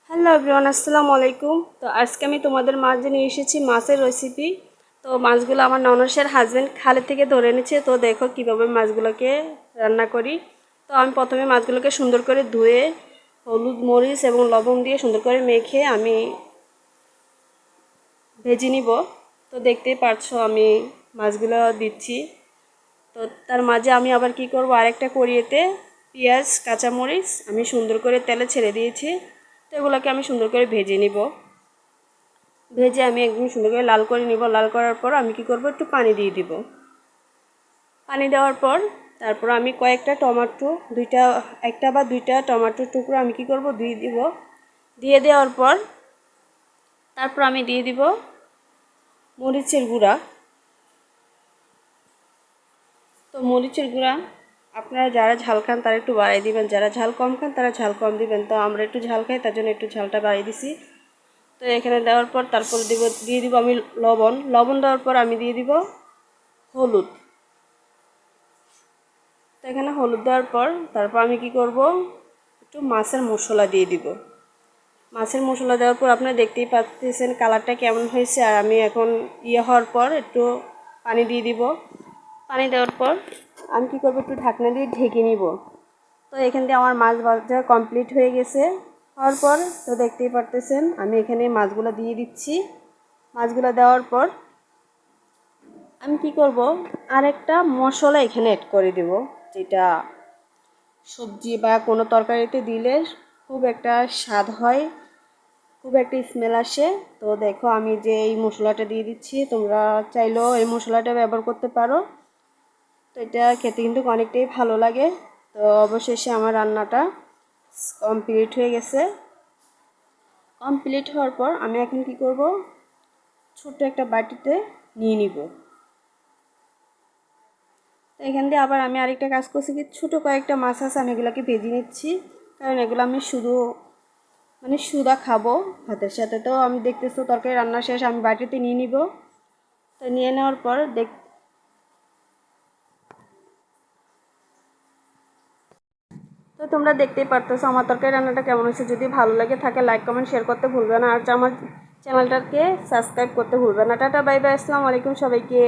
Hello everyone, আসসালামু আলাইকুম। তো আজকে আমি তোমাদের মাঝে নিয়ে এসেছি মাছের রেসিপি। তো মাছগুলো আমার ননসের হাজব্যান্ড খালে থেকে ধরে এনেছে। তো দেখো কিভাবে মাছগুলোকে রান্না করি। তো আমি প্রথমে মাছগুলোকে সুন্দর করে ধুয়ে হলুদ মরিচ এবং লবণ দিয়ে সুন্দর করে মেখে আমি ভেজে নিব। তো দেখতেই পারছো আমি মাছগুলো দিচ্ছি। তো তার মাঝে আমি আবার কি করব, আরেকটা কড়িয়েতে পেঁয়াজ কাঁচামরিচ আমি সুন্দর করে তেলে ছেড়ে দিয়েছি। তো এগুলোকে আমি সুন্দর করে ভেজে নিব। ভেজে আমি একদম সুন্দর করে লাল করে নিব। লাল করার পর আমি কি করব, একটু পানি দিয়ে দিব। পানি দেওয়ার পর তারপর আমি কয়েকটা টমেটো, একটা বা দুইটা টমেটোর টুকরো আমি কি করব দিয়ে দিব। দিয়ে দেওয়ার পর তারপর আমি দিয়ে দিব মরিচের গুঁড়া। তো মরিচের গুঁড়া আপনারা যারা ঝাল খান তারা একটু বাড়িয়ে দিবেন, যারা ঝাল কম খান তারা ঝাল কম দিবেন। তো আমরা একটু ঝাল খাই, তার জন্য একটু ঝালটা বাড়িয়ে দিছি। তো এখানে দেওয়ার পর তারপর দিয়ে দিব আমি লবণ। লবণ দেওয়ার পর আমি দিয়ে দিব হলুদ। তো এখানে হলুদ দেওয়ার পর তারপর আমি কি করব, একটু মাছের মশলা দিয়ে দিব। মাছের মশলা দেওয়ার পর আপনারা দেখতেই পাচ্ছেন কালারটা কেমন হয়েছে। আর আমি এখন হওয়ার পর একটু পানি দিয়ে দিব। পানি দেওয়ার পর আমি কি করব, একটু ঢাকনা দিয়ে ঢেকে নিব। তো এখান দিয়ে আমার মাছ ভাজা কমপ্লিট হয়ে গেছে। হওয়ার পর তো দেখতেই পারতেছেন আমি এখানে মাছগুলো দিয়ে দিচ্ছি। মাছগুলো দেওয়ার পর আমি কি করব, আরেকটা মশলা এখানে অ্যাড করে দেব, যেটা সবজি বা কোনো তরকারিতে দিলে খুব একটা স্বাদ হয়, খুব একটা স্মেল আসে। তো দেখো আমি যে এই মশলাটা দিয়ে দিচ্ছি, তোমরা চাইলেও এই মশলাটা ব্যবহার করতে পারো। তো এটা খেতে কিন্তু অনেকটাই ভালো লাগে। তো অবশেষে আমার রান্নাটা কমপ্লিট হয়ে গেছে। কমপ্লিট হওয়ার পর আমি এখন কি করব, ছোট্ট একটা বাটিতে নিয়ে নিব। তো এখান দিয়ে আবার আমি আরেকটা কাজ করছি, কি ছোটো কয়েকটা মাছ আছে আমি এগুলোকে ভেজে নিচ্ছি। কারণ এগুলো আমি শুধু সুদা খাবো ভাতের সাথে। তো আমি দেখতেছো তরকারি রান্না শেষ, আমি বাটিতে নিয়ে নিব। তো নিয়ে নেওয়ার পর তো তোমরা দেখতেই পারতেছো আমার তরকারি রান্নাটা কেমন হয়েছে। যদি ভালো লাগে থাকে লাইক কমেন্ট শেয়ার করতে ভুলবে না। আর আমার চ্যানেলটাকে সাবস্ক্রাইব করতে ভুলবে না। টাটা বাই বাই, আসসালামু আলাইকুম সবাইকে।